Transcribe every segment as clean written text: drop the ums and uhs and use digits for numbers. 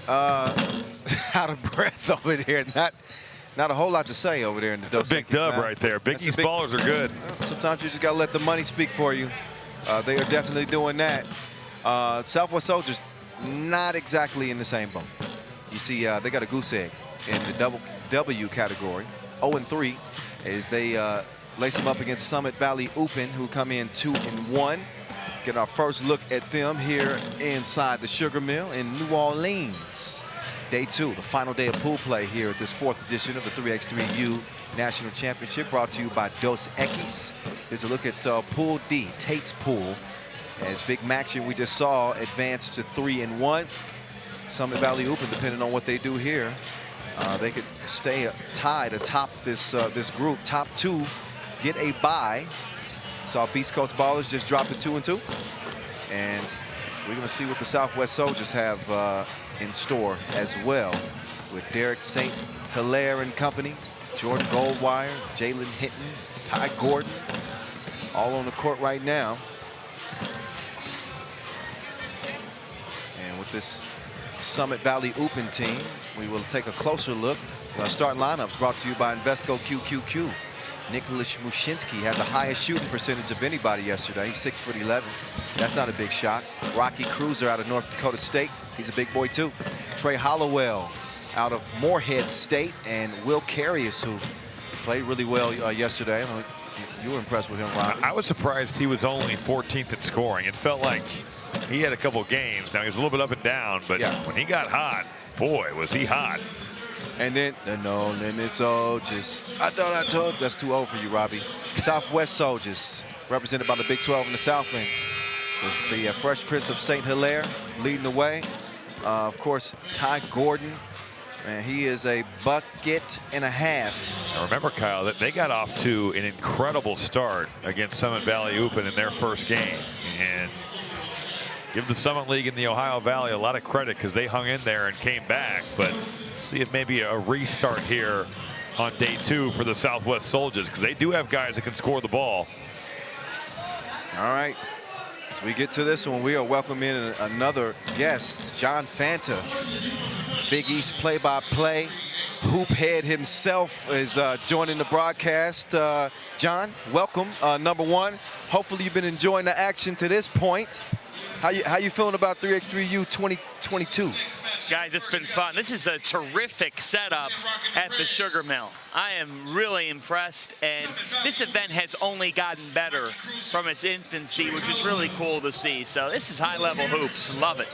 Out of breath over there. Not a whole lot to say over there in the That's a big dub right there. Big East ballers are good. Sometimes you just got to let the money speak for you. They are definitely doing that. Southwest Soldiers, not exactly in the same boat. You see, they got a goose egg in the W category, 0-3, as they lace them up against Summit Valley Open, who come in 2-1. Get our first look at them here inside the Sugar Mill in New Orleans. Day 2, the final day of pool play here at this 4th edition of the 3x3U National Championship, brought to you by Dos Equis. Here's a look at Pool D, Tate's Pool, as Big Maction we just saw advance to 3-1. Summit Valley Open, depending on what they do here, they could stay tied atop this group. Top 2 get a bye. Saw Beast Coast Ballers just drop to 2-2, and we're going to see what the Southwest Soldiers have in store as well, with Derek St. Hilaire and company, Jordan Goldwire, Jalen Hinton, Ty Gordon, all on the court right now. And with this Summit Valley Open team, we will take a closer look. Our starting lineup brought to you by Invesco QQQ. Nicholas Mushinski had the highest shooting percentage of anybody yesterday, 6'11". That's not a big shot. Rocky Cruiser out of North Dakota State, he's a big boy too. Trey Hollowell out of Morehead State, and Will Carius, who played really well yesterday. You were impressed with him, Ron. I was surprised he was only 14th in scoring. It felt like he had a couple games. Now he was a little bit up and down, but when he got hot, boy, was he hot. And then the No Limit Soldiers. I thought I told you. That's too old for you, Robbie. Southwest Soldiers, represented by the Big 12 in the Southland. The Fresh Prince of St. Hilaire leading the way. Of course, Ty Gordon. And he is a bucket and a half. Now remember, Kyle, that they got off to an incredible start against Summit Valley Open in their first game. And give the Summit League in the Ohio Valley a lot of credit, because they hung in there and came back. But see if maybe a restart here on day 2 for the Southwest Soldiers, because they do have guys that can score the ball. All right, as we get to this one, we are welcoming in another guest, John Fanta, Big East play-by-play hoop head himself, is joining the broadcast. John, welcome. Number one, hopefully you've been enjoying the action to this point. How you feeling about 3x3U 2022? Guys, it's been fun. This is a terrific setup at the Sugar Mill. I am really impressed, and this event has only gotten better from its infancy, which is really cool to see. So this is high-level hoops. Love it.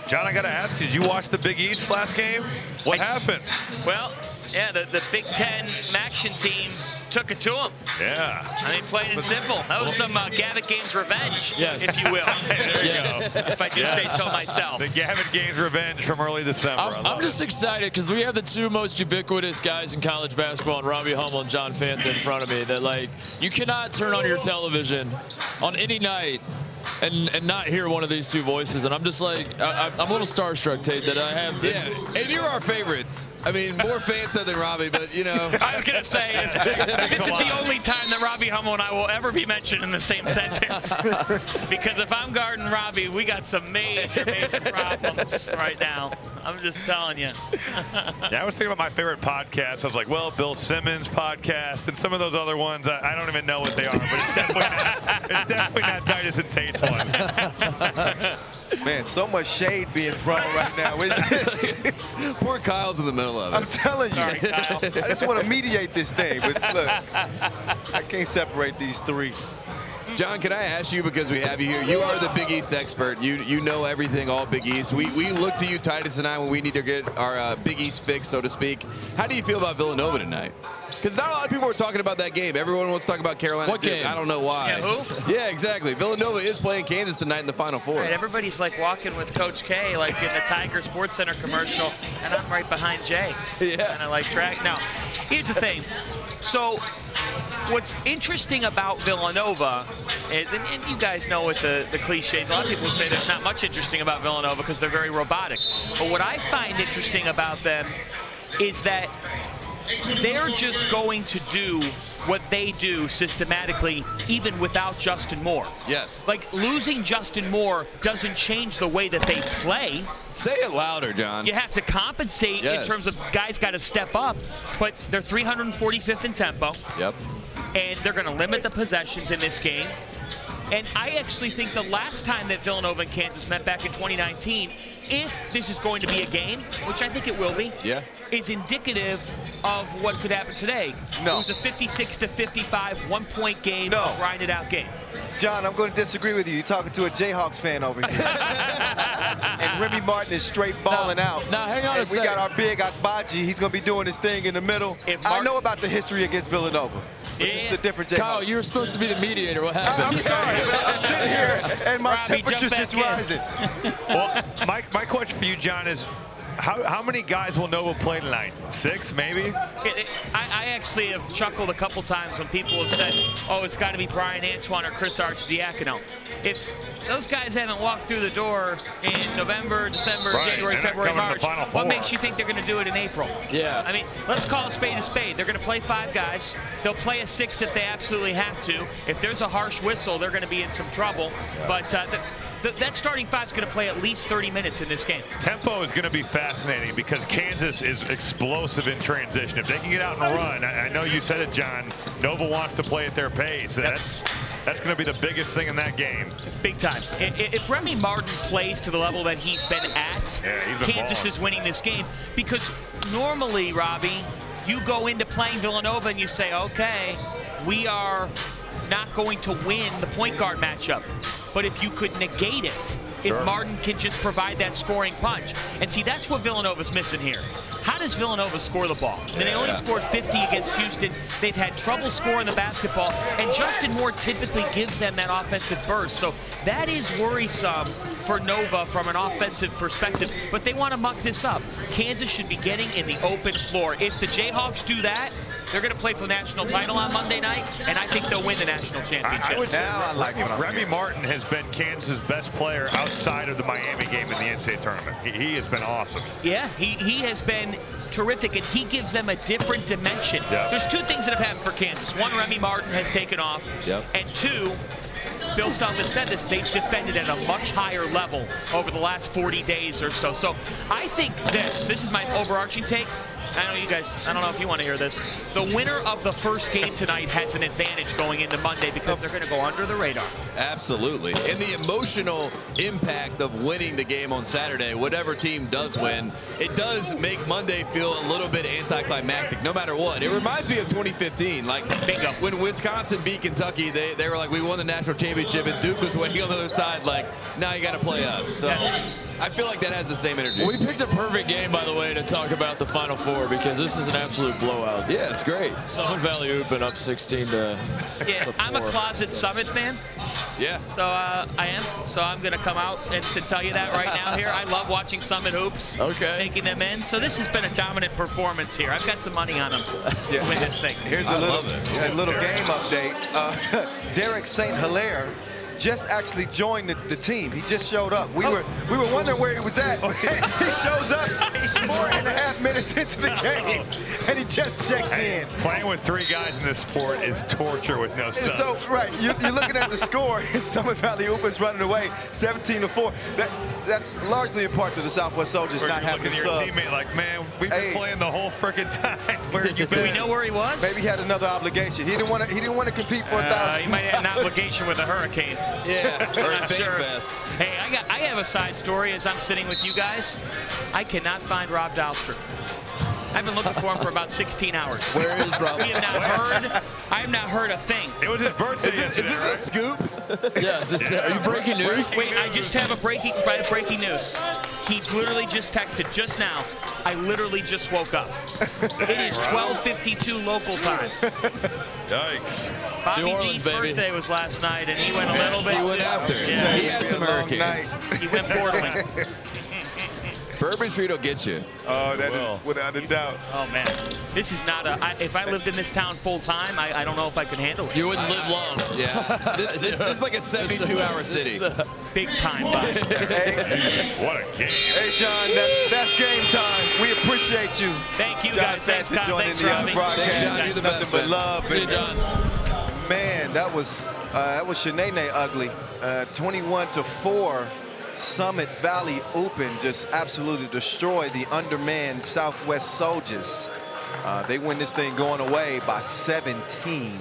John, I got to ask you, did you watch the Big East last game? What happened? Well, yeah, the Big Ten Maction team took it to them. Yeah. I mean, plain and simple. That was some Gavitt Games revenge, if you will. There you go. If I do say so myself. The Gavitt Games revenge from early December. I'm just excited because we have the 2 most ubiquitous guys in college basketball, and Robbie Hummel and John Fanta in front of me, that, like, you cannot turn on your television on any night and not hear one of these 2 voices. And I'm just like, I'm a little starstruck, Tate, that I have. Yeah, and you're our favorites. I mean, more Fanta than Robbie, but, you know. I was going to say, this is the only time that Robbie Hummel and I will ever be mentioned in the same sentence. Because if I'm guarding Robbie, we got some major problems right now. I'm just telling you. Yeah, I was thinking about my favorite podcasts. I was like, well, Bill Simmons' podcast and some of those other ones. I don't even know what they are, but it's definitely not Titus and Tate's one. Man, so much shade being thrown right now. It's just Poor Kyle's in the middle of it. I'm telling you. Sorry, Kyle. I just want to mediate this thing, but look, I can't separate these 3. John, can I ask you, because we have you here, you are the Big East expert. You know everything, all Big East. We look to you, Titus and I, when we need to get our Big East fix, so to speak. How do you feel about Villanova tonight? Because not a lot of people are talking about that game. Everyone wants to talk about Carolina. What game? I don't know why. Yeah, who? Yeah, exactly. Villanova is playing Kansas tonight in the Final Four. Right, everybody's like walking with Coach K, like in the Tiger Sports Center commercial, and I'm right behind Jay. Yeah. And I like track. Now, here's the thing. So, what's interesting about Villanova is, and you guys know what the cliches, a lot of people say there's not much interesting about Villanova because they're very robotic. But what I find interesting about them is that they're just going to do what they do systematically, even without Justin Moore. Yes. Like, losing Justin Moore doesn't change the way that they play. Say it louder, John. You have to compensate in terms of guys got to step up, but they're 345th in tempo. Yep. And they're going to limit the possessions in this game. And I actually think the last time that Villanova and Kansas met back in 2019, if this is going to be a game, which I think it will be, is indicative of what could happen today. No. It was a 56-55 1-point game, a grinded out game. John, I'm going to disagree with you. You're talking to a Jayhawks fan over here. And Remy Martin is straight balling out. Now, hang on a second. We got our big Akbaji. He's going to be doing his thing in the middle. I know about the history against Villanova. It's a different Jayhawks. Kyle, you were supposed to be the mediator. What happened? I'm sorry. I'm sitting here, and my temperature's just rising. Well, my question for you, John, is how many guys will Nova play tonight? 6, maybe? I actually have chuckled a couple times when people have said, oh, it's got to be Brian Antoine or Chris Arcidiacono. If those guys haven't walked through the door in November, December, January, February, March, what makes you think they're going to do it in April? Yeah. I mean, let's call a spade a spade. They're going to play 5 guys. They'll play a 6 if they absolutely have to. If there's a harsh whistle, they're going to be in some trouble. But that starting 5 is going to play at least 30 minutes in this game. Tempo is going to be fascinating because Kansas is explosive in transition. If they can get out and run, I know you said it, John, Nova wants to play at their pace. That's going to be the biggest thing in that game. Big time. If Remy Martin plays to the level that he's been at, Kansas is winning this game. Because normally, Robbie, you go into playing Villanova and you say, okay, we are not going to win the point guard matchup. But if you could negate it, if Martin can just provide that scoring punch. And see, that's what Villanova's missing here. How does Villanova score the ball? They only scored 50 against Houston. They've had trouble scoring the basketball, and Justin Moore typically gives them that offensive burst. So that is worrisome for Nova from an offensive perspective, but they want to muck this up. Kansas should be getting in the open floor. If the Jayhawks do that, they're going to play for the national title on Monday night, and I think they'll win the national championship. I would say Remy Martin has been Kansas' best player outside of the Miami game in the NCAA tournament. He has been awesome. Yeah, he has been terrific, and he gives them a different dimension. There's 2 things that have happened for Kansas. 1, Remy Martin has taken off, and 2, Bill Self has said this, they've defended at a much higher level over the last 40 days or so. So I think this is my overarching take. I know you guys, I don't know if you want to hear this. The winner of the first game tonight has an advantage going into Monday because they're going to go under the radar. Absolutely. And the emotional impact of winning the game on Saturday, whatever team does win, it does make Monday feel a little bit anticlimactic no matter what. It reminds me of 2015. Like, bingo. When Wisconsin beat Kentucky, they were like, we won the national championship, and Duke was waiting on the other side like, now you got to play us. So I feel like that has the same energy. We picked a perfect game, by the way, to talk about the Final Four because this is an absolute blowout. Yeah, it's great. Summit Valley Open up 16 to I'm a closet Summit fan. Yeah. So I am. So I'm going to come out and to tell you that right now here. I love watching Summit hoops. Okay. Making them in. So this has been a dominant performance here. I've got some money on them to win this thing. Here's a little game update. Derek St. Hilaire just actually joined the team. He just showed up. We were wondering where he was at. He shows up 4.5 minutes into the game, and he just checks in. Playing with 3 guys in this sport is torture with no subs. So, right, you're looking at the score, and Summit Valley Upa's running away 17-4. That's largely in part to the Southwest Soldiers not having a sub. Your teammate like, man, we've been playing the whole freaking time. Where have you been? Do we know where he was? Maybe he had another obligation. He didn't want to compete for 1,000. He might have an obligation with a hurricane. Yeah, or I'm Fake sure. Fest. Hey, I have a side story as I'm sitting with you guys. I cannot find Rob Dahlstrom. I've been looking for him for about 16 hours. Where is Rob? I have not heard a thing. It was his birthday. Is this a scoop? Yeah, are you breaking news? Wait, I just have a breaking news. He literally just texted just now. I literally just woke up. It is 12:52 local time. Yikes. Bobby New Orleans, D's baby. birthday was last night, and he went a little bit. He went after. Yeah. He had some hurricanes. He went portaling. Bourbon Street will get you. Oh, that is without a doubt. Oh, man. This is not if I lived in this town full time, I don't know if I could handle it. You wouldn't live long. Yeah. This is like a 72-hour city. Big time, Bob. Hey, What a game. hey, John, that's game time. We appreciate appreciate you. Thank you, John guys. Thanks, Fanta Kyle. joining Thanks, the Robbie. broadcast. Thanks, John. You're the Nothing best, but man. love. See you, John. Man, that was Shanae ugly. 21-4. Summit Valley Open just absolutely destroyed the undermanned Southwest Soldiers. They win this thing going away by 17.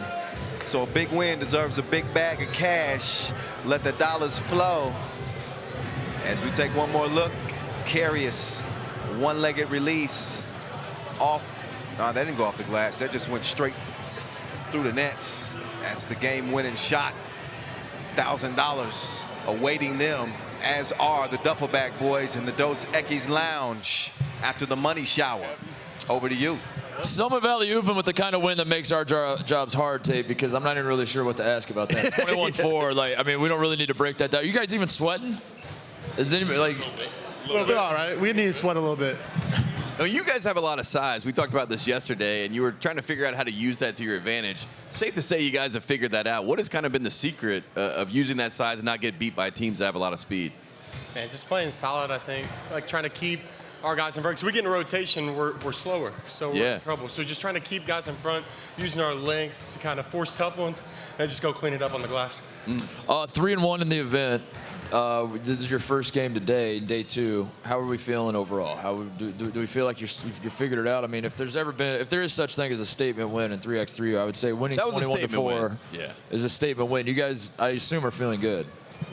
So a big win deserves a big bag of cash. Let the dollars flow. As we take one more look, Carius, one-legged release off. No, that didn't go off the glass. That just went straight through the nets. That's the game-winning shot. $1,000 awaiting them, as are the Duffel Bag Boys in the Dos Equis Lounge after the money shower. Over to you. Summit Valley Open with the kind of win that makes our jobs hard, Tate, because I'm not even really sure what to ask about that. 21-4, like, I mean, we don't really need to break that down. You guys even sweating? Is anybody, like... A little bit, all right. We need to sweat a little bit. Now, you guys have a lot of size. We talked about this yesterday, and you were trying to figure out how to use that to your advantage. Safe to say you guys have figured that out. What has kind of been the secret of using that size and not get beat by teams that have a lot of speed? Man, just playing solid, I think. Like trying to keep our guys in front. Because we get in rotation, we're slower, so we're in trouble. So just trying to keep guys in front, using our length to kind of force tough ones, and just go clean it up on the glass. 3-1 in the event. This is your first game today, day 2. How are we feeling overall? How do we feel like you figured it out? I mean, if there is such thing as a statement win in 3x3, I would say winning 21-4 is a statement win. You guys, I assume, are feeling good.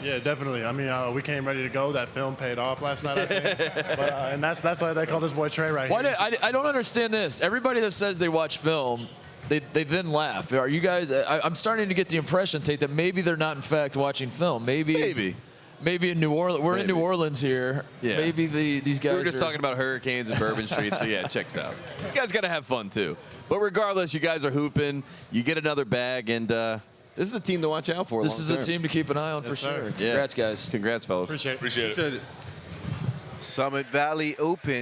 Yeah, definitely. I mean, we came ready to go. That film paid off last night, I think. But, and that's why they call this boy Trey right here. I don't understand this. Everybody that says they watch film, they then laugh. Are you guys? I'm starting to get the impression, Tate, that maybe they're not in fact watching film. Maybe in New Orleans. We're in New Orleans here. Yeah. Maybe these guys. We were just talking about hurricanes and Bourbon Street, so yeah, it checks out. You guys got to have fun too. But regardless, you guys are hooping. You get another bag, and this is a team to watch out for. This is a team to keep an eye on for sure. Congrats, guys. Congrats, fellas. Appreciate it. Summit Valley Open.